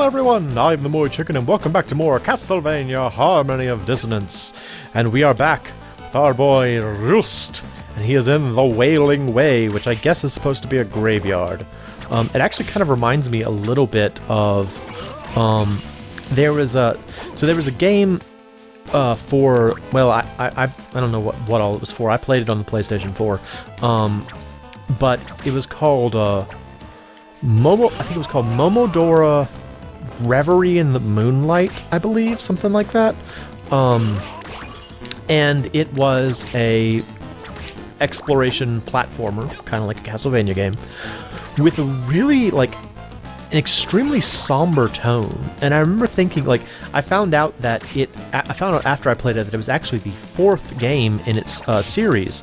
Hello everyone, I'm the MoeChicken and welcome back to more Castlevania Harmony of Dissonance. And we are back with our boy Roost, and he is in the Wailing Way, which I guess is supposed to be a graveyard. It actually kind of reminds me a little bit of, there was a game for, well, I don't know what all it was for. I played it on the PlayStation 4, but it was called, I think it was called Momodora Reverie in the Moonlight, I believe, something like that. And it was a exploration platformer, kind of like a Castlevania game, with a really, like, an extremely somber tone. And I remember thinking, like, I found out after I played it that it was actually the 4th game in its series.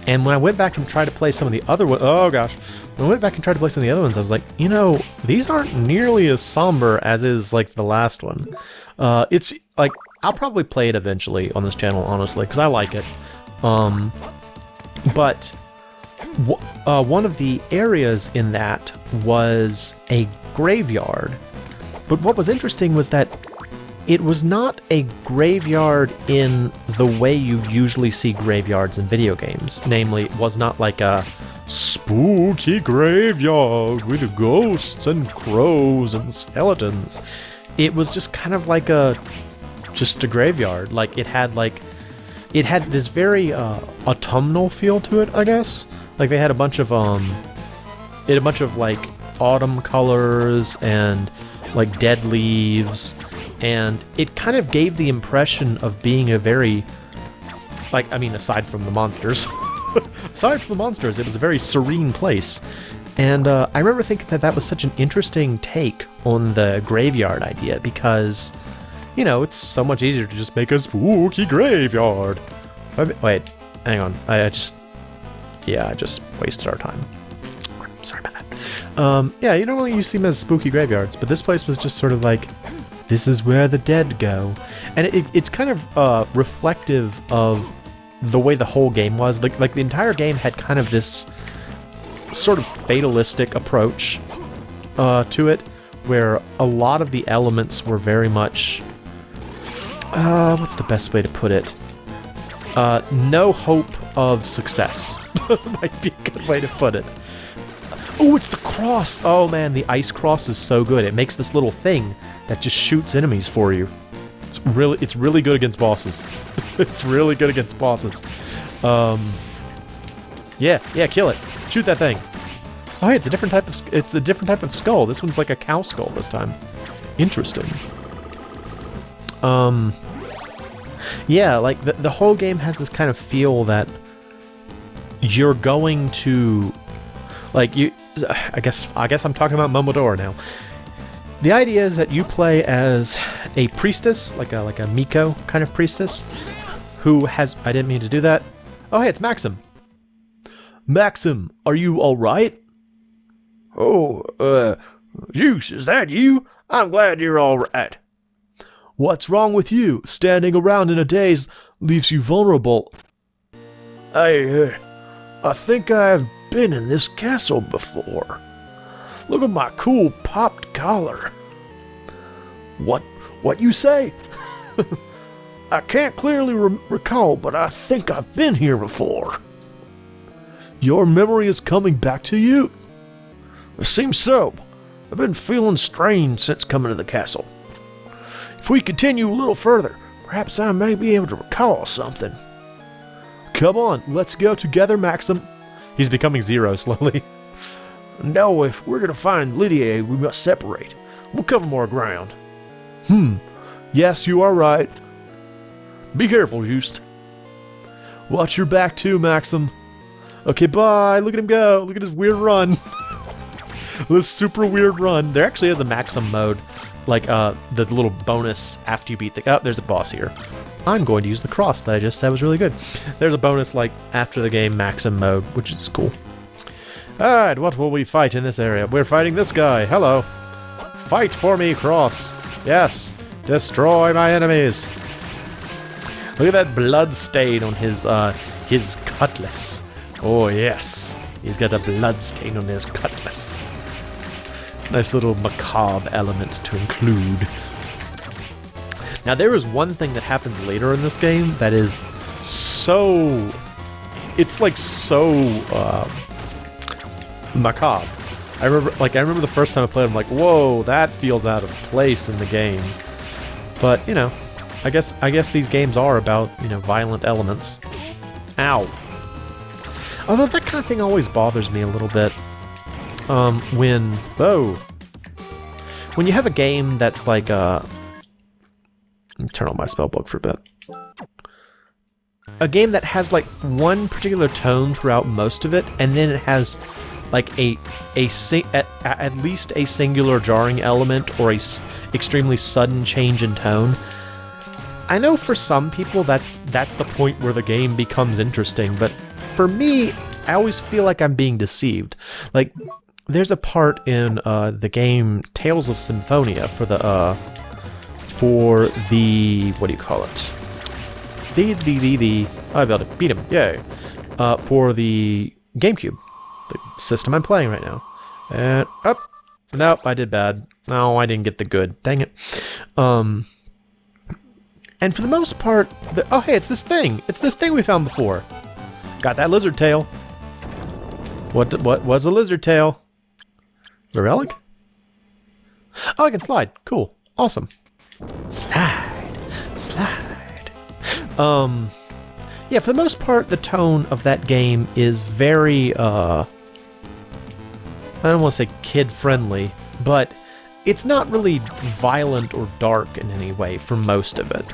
And when I went back and tried to play some of the other ones, oh gosh, when I went back and tried to play some of the other ones, I was like, you know, these aren't nearly as somber as is, like, the last one. It's, like, I'll probably play it eventually on this channel, honestly, because I like it. But one of the areas in that was a graveyard. But what was interesting was that it was not a graveyard in the way you usually see graveyards in video games. Namely, it was not like a spooky graveyard with ghosts and crows and skeletons. It was just kind of like just a graveyard. Like, it had this very autumnal feel to it, I guess. Like, they had a bunch of like autumn colors and like dead leaves, and it kind of gave the impression of being a very, like, I mean, aside from the monsters, it was a very serene place. And I remember thinking that was such an interesting take on the graveyard idea, because, you know, it's so much easier to just make a spooky graveyard. Wait, hang on. I just wasted our time. Sorry about that. Yeah, you normally you see them as spooky graveyards, but this place was just sort of like, this is where the dead go. And it's kind of reflective of the way the whole game was. Like the entire game had kind of this sort of fatalistic approach to it, where a lot of the elements were very much, what's the best way to put it? No hope of success. Might be a good way to put it. Oh, it's the cross! Oh man, the ice cross is so good. It makes this little thing that just shoots enemies for you. It's really good against bosses. It's really good against bosses. Yeah, kill it. Shoot that thing. Oh, hey, it's a different type of skull. This one's like a cow skull this time. Interesting. Yeah, like the whole game has this kind of feel that you're going to, like, I guess I'm talking about Momodora now. The idea is that you play as a priestess, like a Miko kind of priestess, who has, I didn't mean to do that. Oh, hey, it's Maxim. Maxim, are you all right? Oh, Juice, is that you? I'm glad you're all right. What's wrong with you? Standing around in a daze leaves you vulnerable. I think I've been in this castle before. Look at my cool popped collar. What you say? I can't clearly recall, but I think I've been here before. Your memory is coming back to you? It seems so. I've been feeling strange since coming to the castle. If we continue a little further, perhaps I may be able to recall something. Come on, let's go together, Maxim. He's becoming Zero slowly. No, if we're gonna find Lydia, we must separate. We'll cover more ground. Yes, you are right. Be careful, Just. Watch your back too, Maxim. Okay, bye. Look at him go. Look at his weird run. This super weird run. There actually is a Maxim mode. Like, the little bonus after you beat the... Oh, there's a boss here. I'm going to use the cross that I just said was really good. There's a bonus, like, after the game Maxim mode, which is cool. Alright, what will we fight in this area? We're fighting this guy. Hello. Fight for me, cross. Yes. Destroy my enemies. Look at that blood stain on his cutlass. Oh, yes. He's got a blood stain on his cutlass. Nice little macabre element to include. Now, there is one thing that happens later in this game that is so... It's like so macabre. I remember the first time I played, I'm like, whoa, that feels out of place in the game. But, you know, I guess these games are about, you know, violent elements. Ow. Although that kind of thing always bothers me a little bit. When you have a game that's like let me turn on my spellbook for a bit. A game that has like one particular tone throughout most of it, and then it has like at least a singular jarring element or a extremely sudden change in tone. I know for some people that's the point where the game becomes interesting, but for me, I always feel like I'm being deceived. Like, there's a part in the game Tales of Symphonia for the what do you call it? I'll be able to beat him, yay! For the GameCube, the system I'm playing right now. And up, nope, I did bad. No, I didn't get the good. Dang it. And for the most part, oh hey, it's this thing. It's this thing we found before. Got that lizard tail. What was a lizard tail? The relic? Oh, I can slide. Cool. Awesome. Slide. Yeah, for the most part, the tone of that game is very, I don't want to say kid-friendly, but it's not really violent or dark in any way for most of it.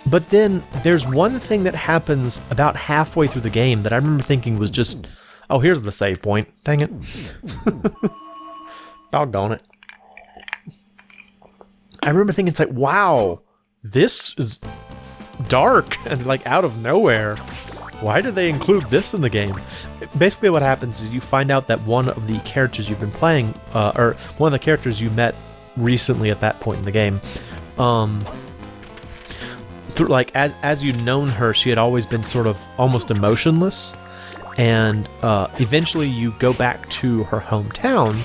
But then there's one thing that happens about halfway through the game that I remember thinking was just, oh, here's the save point. Dang it. Doggone it. I remember thinking, it's like, wow, this is dark and like out of nowhere. Why did they include this in the game? Basically what happens is you find out that one of the characters you've been playing, or one of the characters you met recently at that point in the game, through, like, as you'd known her, she had always been sort of almost emotionless, and eventually you go back to her hometown,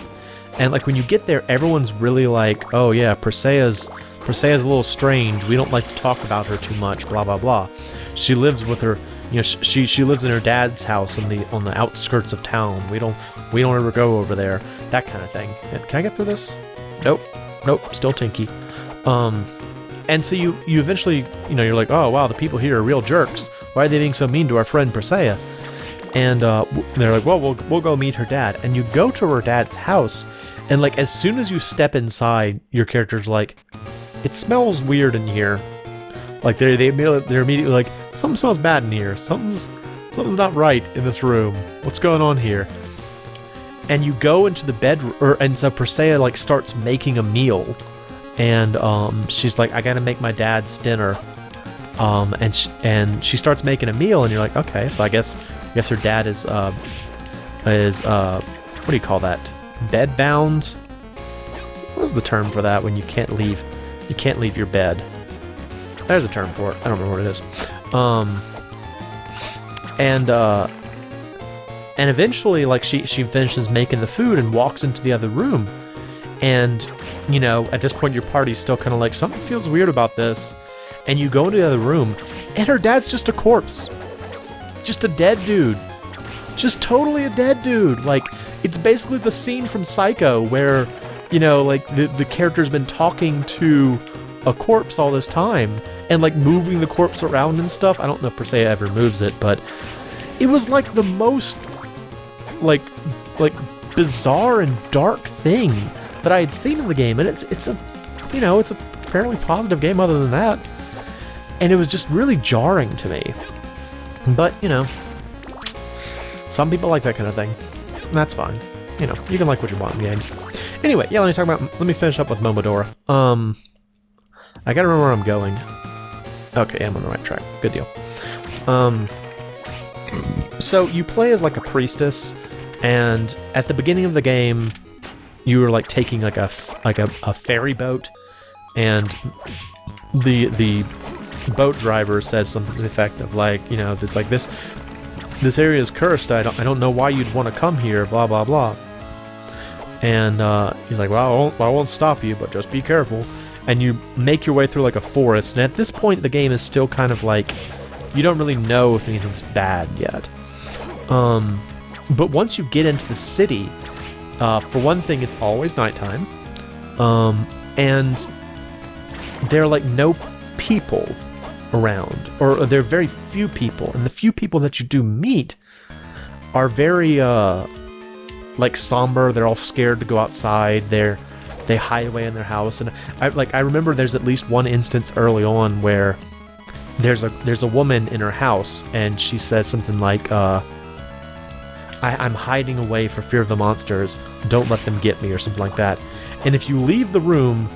and like when you get there, everyone's really like, oh yeah, Persaya's a little strange, we don't like to talk about her too much, blah blah blah. She lives with her, you know, she lives in her dad's house on the outskirts of town. We don't ever go over there, that kind of thing. Can I get through this? Nope, still tinky. And so you eventually, you know, you're like, oh wow, the people here are real jerks. Why are they being so mean to our friend Persaya? And they're like, well, we'll go meet her dad. And you go to her dad's house, and like as soon as you step inside, your character's like, it smells weird in here. Like they're immediately like, something smells bad in here. Something's not right in this room. What's going on here? And you go into the bedroom, and so Persaya like starts making a meal, and she's like, I gotta make my dad's dinner, and she starts making a meal, and you're like, okay, so I guess her dad is what do you call that? Bed bound? What's the term for that when you can't leave your bed? There's a term for it. I don't remember what it is. And eventually, like, she finishes making the food and walks into the other room, and you know, at this point your party's still kind of like, something feels weird about this, and you go into the other room, and her dad's just a corpse. Just a dead dude. Just totally a dead dude. Like, it's basically the scene from Psycho where, you know, like, the character's been talking to a corpse all this time, and, like, moving the corpse around and stuff. I don't know if Persaya ever moves it, but it was, like, the most, like, bizarre and dark thing that I had seen in the game, and it's a, you know, it's a fairly positive game other than that. And it was just really jarring to me. But, you know, some people like that kind of thing. That's fine. You know, you can like what you want in games. Anyway, yeah, let me finish up with Momodora. I gotta remember where I'm going. Okay, I'm on the right track. Good deal. So you play as like a priestess, and at the beginning of the game, you were like taking like a ferry boat, and the boat driver says something to the effect of like, you know, it's like this area is cursed. I don't know why you'd want to come here. Blah blah blah. And he's like, well, I won't stop you, but just be careful. And you make your way through like a forest, and at this point the game is still kind of like, you don't really know if anything's bad yet. But once you get into the city, for one thing, it's always nighttime. And there are like no people around, or there are very few people, and the few people that you do meet are very like somber. They're all scared to go outside. They hide away in their house, and I remember there's at least one instance early on where there's a woman in her house, and she says something like, I'm hiding away for fear of the monsters. Don't let them get me, or something like that. And if you leave the room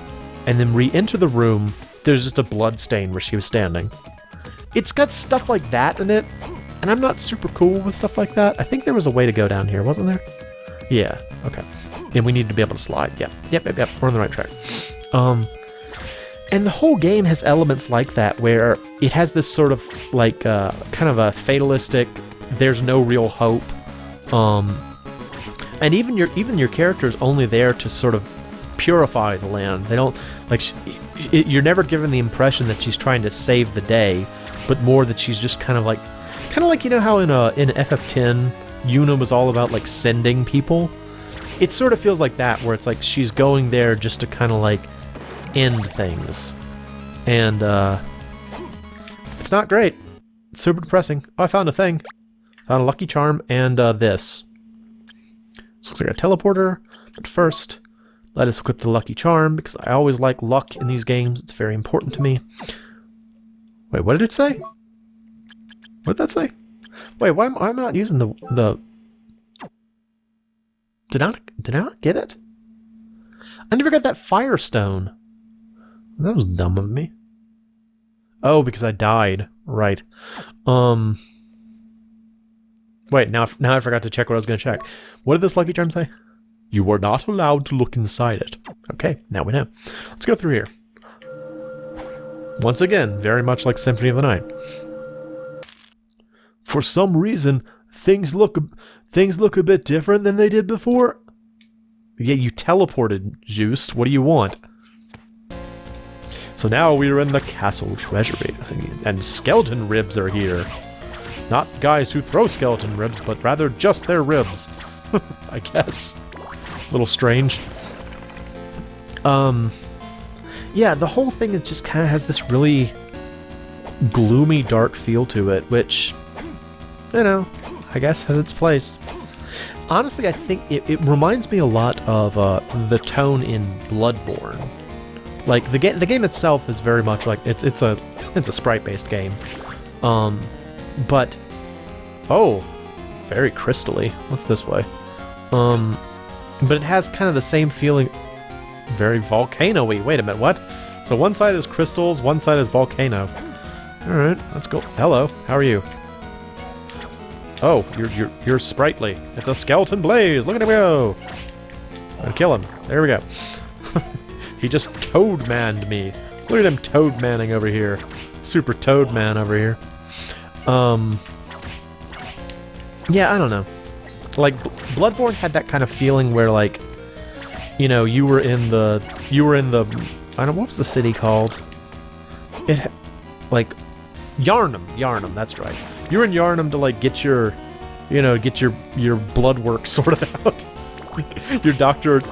and then re-enter the room, there's just a blood stain where she was standing. It's got stuff like that in it, and I'm not super cool with stuff like that. I think there was a way to go down here, wasn't there? Yeah, okay. And we need to be able to slide. Yep. We're on the right track. And the whole game has elements like that, where it has this sort of like kind of a fatalistic, there's no real hope. And even your character is only there to sort of purify the land. They don't like you're never given the impression that she's trying to save the day, but more that she's just kind of like you know how in FF10 Yuna was all about like sending people. It sort of feels like that, where it's like she's going there just to kind of like end things, and it's not great. It's super depressing. Oh, I found a thing. Found a lucky charm and this. This looks like a teleporter, but first, let us equip the lucky charm, because I always like luck in these games. It's very important to me. Wait, what did it say? What did that say? Wait, why am I not using the... Did I not get it? I never got that firestone. That was dumb of me. Oh, because I died. Right. Wait, now I forgot to check what I was going to check. What did this lucky charm say? You were not allowed to look inside it. Okay, now we know. Let's go through here. Once again, very much like Symphony of the Night. For some reason, things look a bit different than they did before. Yeah, you teleported, Juiced. What do you want? So now we are in the castle treasury, and skeleton ribs are here. Not guys who throw skeleton ribs, but rather just their ribs. I guess. A little strange. Yeah, the whole thing is just kind of has this really gloomy, dark feel to it, which, you know, I guess has its place. Honestly, I think it reminds me a lot of the tone in Bloodborne. Like the game itself is very much like it's a sprite-based game, but oh, very crystally. What's this way? But it has kind of the same feeling, very volcano-y. Wait a minute, what? So one side is crystals, one side is volcano. All right, let's go. Hello, how are you? Oh, you're sprightly. It's a skeleton blaze. Look at him go. I'm gonna kill him. There we go. He just Toadmaned me. Look at him Toadmanning over here. Super Toadman over here. Yeah, I don't know. Like Bloodborne had that kind of feeling where, like, you know, you were in the I don't know, what was the city called? Like Yharnam, that's right. You're in Yharnam to like get your blood work sorted out. your doctorate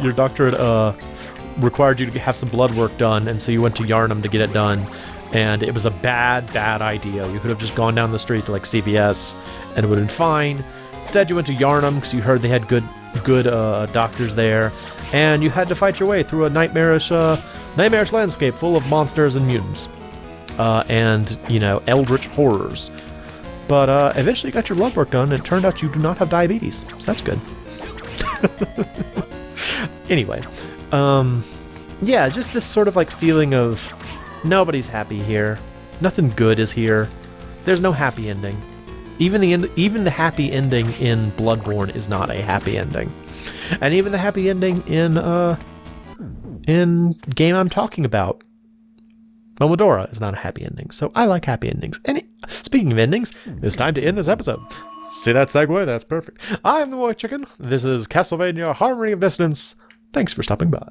required you to have some blood work done, and so you went to Yharnam to get it done, and it was a bad idea. You could have just gone down the street to like CVS and it would have been fine. Instead, you went to Yharnam because you heard they had good doctors there, and you had to fight your way through a nightmarish landscape full of monsters and mutants, and, you know, eldritch horrors. But eventually you got your blood work done, and it turned out you do not have diabetes, so that's good. Anyway, yeah, just this sort of like feeling of nobody's happy here, nothing good is here, there's no happy ending. Even the happy ending in Bloodborne is not a happy ending, and even the happy ending in game I'm talking about, Momodora, is not a happy ending. So I like happy endings. And speaking of endings, it's time to end this episode. See that segue? That's perfect. I'm the MoeChicken. This is Castlevania Harmony of Dissonance. Thanks for stopping by.